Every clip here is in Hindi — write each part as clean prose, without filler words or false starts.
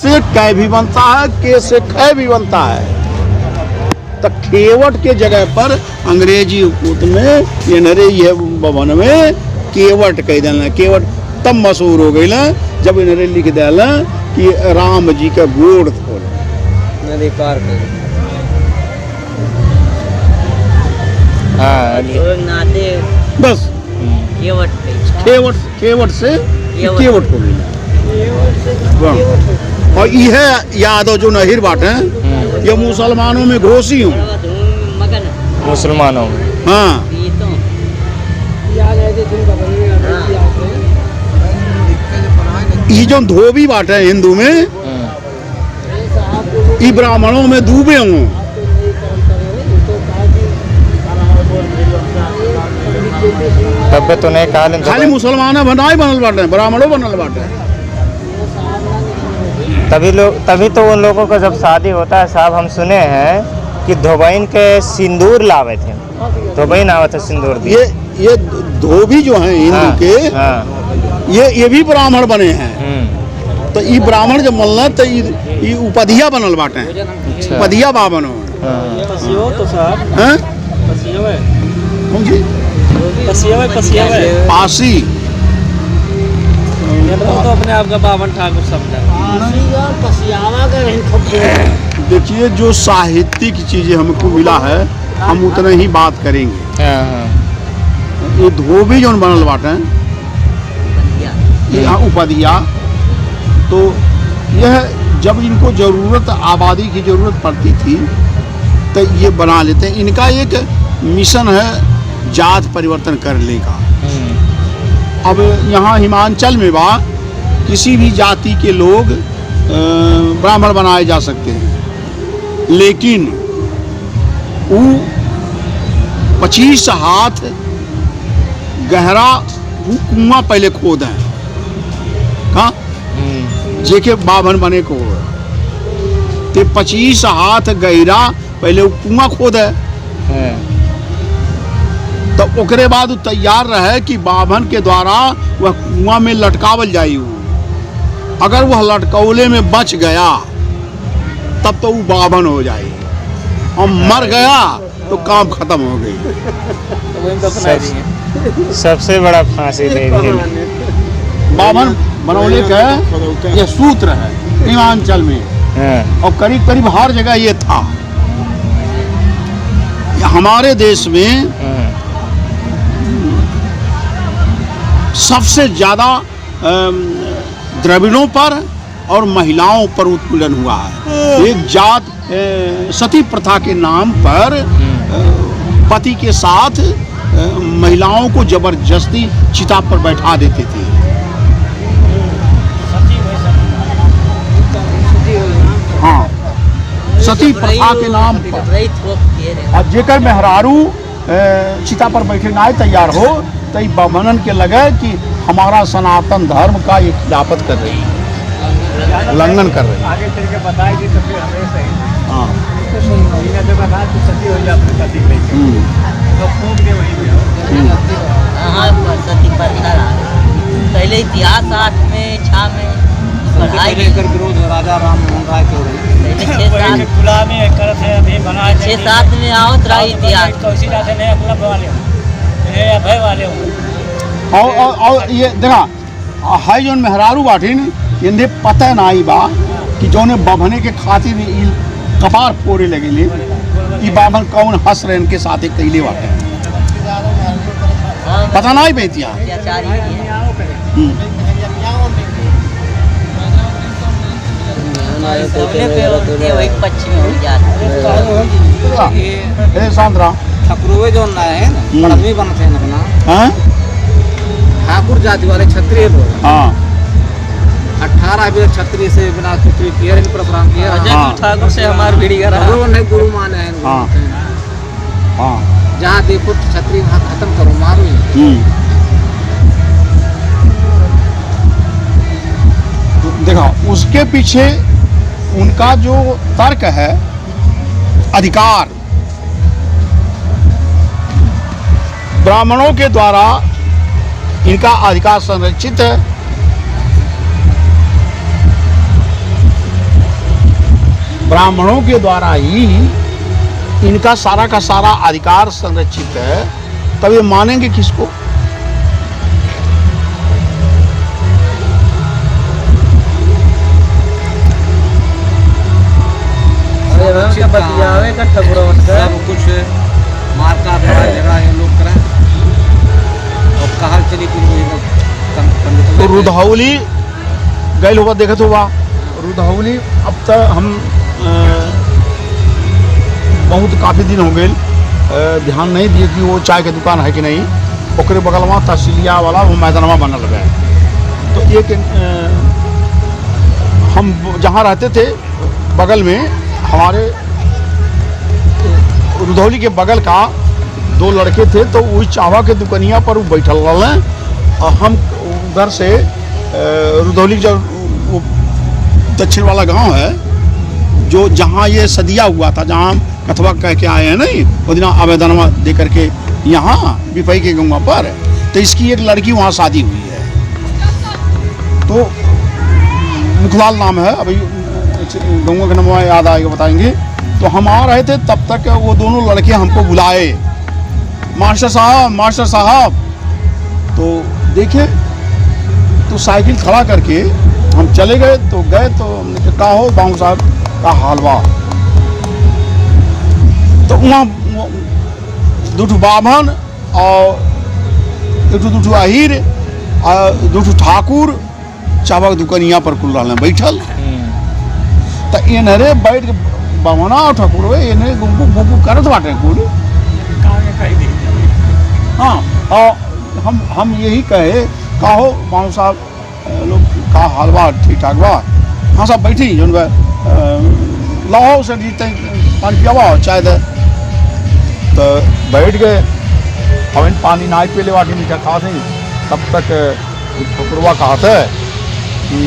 से कै भी बनता है, के से कै भी बनता है। तो केवट के जगह पर अंग्रेजी हुकूमत में ये नरे ये भवन में केवट कह देना। केवट तब मशहूर हो गई ना जब इन्हें लिख देना कि राम जी का गोड़ खोल अधिकार बस केवट से केवट को मिला। और यह यादव जो नहिर बाटे ये मुसलमानों में घोषी हूँ, मुसलमानों में। हाँ ये जो धोबी बाटे हिंदू में, ये ब्राह्मणों में दूबे हूँ। तब तो नहीं कहा खाली मुसलमान बनाए बनल बाटे, ब्राह्मणों बनल बाटे। तभी तो उन लोगों का जब शादी होता है साहब, हम सुने हैं कि धोबैन के सिंदूर लावे थे, धोबैन आवे थे सिंदूर दिए। ये धोबी जो हैं हिंदू के, ये भी ब्राह्मण बने हैं। तो ये ब्राह्मण जब बनल तो ये उपाधिया बनल बाटे, उपाधिया बाबन पासी तो अपने आप का बावन ठाकुर समझा। देखिए जो साहित्यिक चीजें हमको मिला है हम उतना ही बात करेंगे। ये धोबी जो बनल बाटे यहाँ उपाधिया, तो यह जब इनको जरूरत आबादी की जरूरत पड़ती थी तो ये बना लेते हैं। इनका एक मिशन है जात परिवर्तन करने का। अब यहाँ हिमाचल में बा किसी भी जाति के लोग ब्राह्मण बनाए जा सकते हैं, लेकिन वो 25 हाथ गहरा कुआं पहले खोद है। कहाँ जेके बाभन बने को ते 25 हाथ गहरा पहले वो कुआं खोद है। तो ओकरे बाद वो तैयार रहे कि बाभन के द्वारा वह कुआं में लटकावल जाई। अगर वह लटकौले में बच गया तब तो वो बाभन हो जाए, और मर गया तो काम खत्म हो गई। सबसे बड़ा फांसी दे दी बाभन बनौले का ये सूत्र है हिमाचल में, और करीब करीब हर जगह ये था। हमारे देश में सबसे ज्यादा द्रविड़ों पर और महिलाओं पर उत्पीड़न हुआ है। एक जात सती प्रथा के नाम पर पति के साथ महिलाओं को जबरदस्ती चिता पर बैठा देते थे। हाँ, सती प्रथा के नाम पर। और जेकर मेहरारू चिता पर बैठे ना तैयार हो तो बाभनन के लगे कि हमारा सनातन धर्म का ये खिलाफत कर रही है, उल्लंघन कर रही है। आगे चल के बताएगी तो फिर हमें सही। हाँ जो कहा तो सती हो जाए अपनी पति लेके तो फूक दे वहीं पे। सती प्रथा पहले इतिहास 8 में 6 में पढ़ाई लेकर विरोध राजा राम मोहन राय के हो रही है। गुलामी करत है अभी बना 6-7 में आवत रहा इतिहास। कौसी जाते नहीं अपना वाले ये अभय वाले हो। और ये देखा हाई जोन मेहरारू बाठिन इन्हें पता नहीं बा कि जोने बाभने के खातिर कपार फोड़े लगे कि बाभन कौन हंस रहे इनके साथ एक कैले बाटे पता नहीं बेतिया। ठाकुर जो है आदमी बनते हैं ना ठाकुर जाति वाले क्षत्रिय लोग। हाँ 18 भी क्षत्रिय से बिना कुछ किया प्रोग्राम किया। ठाकुर से हमारे भिड़ी का नहीं गुरु माने हैं। हाँ हाँ जहाँ देखो क्षत्रिय वहाँ खत्म करो मारो। देखो उसके पीछे उनका जो तर्क है अधिकार ब्राह्मणों के द्वारा इनका अधिकार संरक्षित है। ब्राह्मणों के द्वारा ही इनका सारा का सारा अधिकार संरक्षित है, तब ये मानेंगे किसको? सब कुछ मार का झगड़ा ये लोग करें और कहा चली तो रुधौली गए हुआ देखत हुआ। रुधौली अब तक हम बहुत काफ़ी दिन हो गए ध्यान नहीं दिए कि वो चाय के दुकान है कि नहीं। ओकरे बगल में तहसीलिया वाला वो मैदानवा बनल है। तो एक हम जहाँ रहते थे बगल में हमारे रुधौली के बगल का दो लड़के थे, तो वही चावा के दुकनिया पर वो बैठल रहे और हम उधर से रुधौली जो वो दक्षिण वाला गांव है जो जहाँ ये सदिया हुआ था, जहाँ कथवा कह के आए हैं नहीं वो दिन आवेदनवा दे करके यहाँ बिपई के गंगा पर, तो इसकी एक लड़की वहाँ शादी हुई है। तो मुखलाल नाम है, अभी गंगा का नाम याद आएगा बताएंगे। तो हम आ रहे थे तब तक वो दोनों लड़के हमको बुलाए, मास्टर साहब। तो देखे तो साइकिल खड़ा करके हम चले गए। तो हमने कहा हो बाबू साहब का हालवा। तो वहाँ दूठू बाभन और दूठू अहिर और दूठू ठाकुर चावक दुकनिया पर कुल रहा बैठल। तो इन्हरे बैठ के बावना और ठाकुर इन्हें गुम्पू करत बाटे कुल। हाँ, और हम यही कहे कहो बाबू साहब लोग का हालवा ठीक ठाक बा। हाँ साहब बैठी जो लाओ सर जी पानी पियावा चाय दे। तो बैठ गए, हम पानी ना पी ले वाटी मीठा खा थे। तब तक ठकुरवा कहा था कि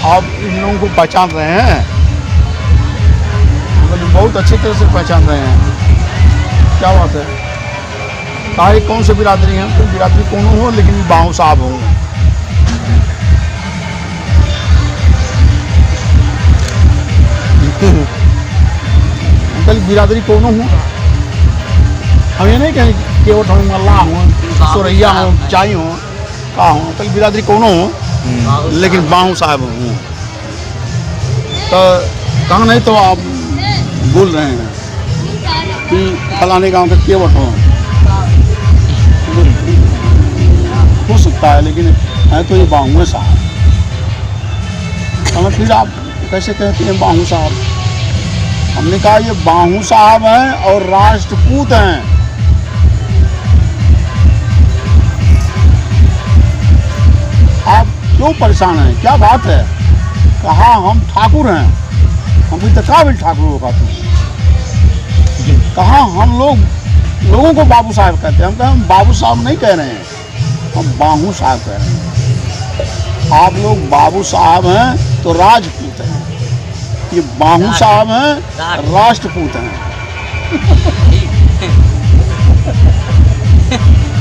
आप इन लोगों को पहचान रहे हैं? बहुत अच्छी तरह से पहचान रहे हैं। क्या बात है? कहा कौन से बिरादरी हैं? तो बिरादरी कौन हो, लेकिन बाहू साहब हो। कल बिरादरी कौन हो? हम ये नहीं कहें कि वो मल्ला हो, सोरैया हो, चाई हो, का हो। कल बिरादरी कौन हो, लेकिन बाहू साहब हो। तो कहा नहीं तो आप बोल रहे हैं कि फलाने गांव के केवट हो सकता है, लेकिन है तो ये बाहू साहब। हमें फिर आप कैसे कहते हैं बाहू साहब? हमने कहा ये बाहू साहब हैं और राष्ट्रपूत हैं। आप क्यों परेशान हैं? क्या बात है? कहा हम ठाकुर हैं, हम भी तो काबिल ठाकुर होगा। कहा हम लोगों को बाबू साहब कहते हैं। हम कहें हम बाबू साहब नहीं कह रहे हैं, हम बाहू साहब कह रहे हैं। आप लोग बाबू साहब हैं तो राजपूत हैं, ये बाहू साहब हैं राष्ट्रपूत हैं।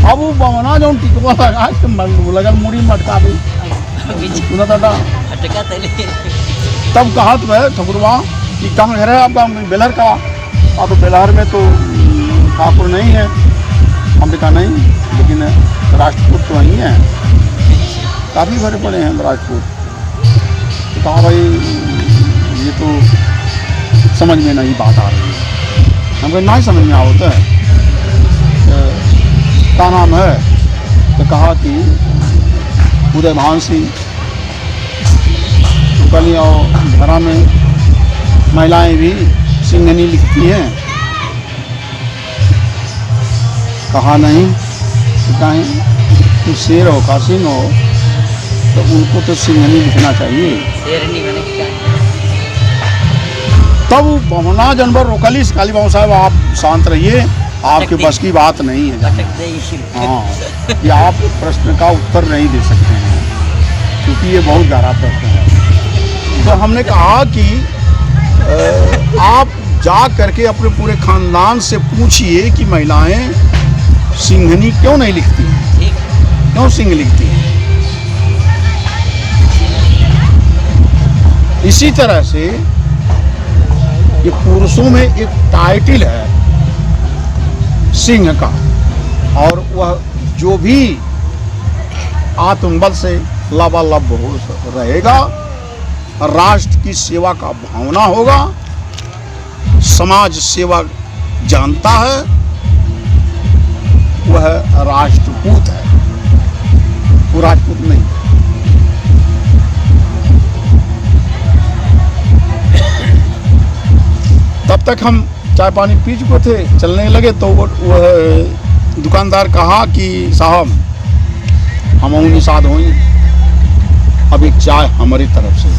अब वो बवना जो टिकवा लगा के लगल मुड़ी मटका भी तब कहा तो ठकुरवा कि कहाँ घर है आपका? बेलहर का। अब तो बेलहर में तो ठाकुर नहीं है। हमने कहा नहीं, लेकिन राजपूत तो वहीं हैं, काफ़ी भरे पड़े हैं राजपूत। तो कहा भाई ये तो समझ में नहीं बात आ रही है। हम कहे नहीं समझ में आवता है। क्या नाम है? तो कहा कि उदयभान सिंह। कल और घरा में महिलाएं भी सिंघनी लिखती हैं। कहा नहीं, कहें शेर हो का सिंह हो तो उनको तो सिंघनी लिखना चाहिए। तब बमना जानवर रोकलिस काली बाबू साहब आप शांत रहिए, आपके बस की बात नहीं है। हाँ, कि आप प्रश्न का उत्तर नहीं दे सकते हैं क्योंकि ये बहुत गहरा प्रश्न है। तो हमने कहा कि आप जा करके अपने पूरे खानदान से पूछिए कि महिलाएं सिंघनी क्यों नहीं लिखती हैं, क्यों सिंह लिखती हैं। इसी तरह से ये पुरुषों में एक टाइटल है सिंह का, और वह जो भी आत्मबल से लबालब रहेगा, राष्ट्र की सेवा का भावना होगा, समाज सेवा जानता है, वह राष्ट्रपूत है, वो राजपूत नहीं। तब तक हम चाय पानी पी चुके थे, चलने लगे तो वह दुकानदार कहा कि साहब हम निषाद हों, अब एक चाय हमारी तरफ से।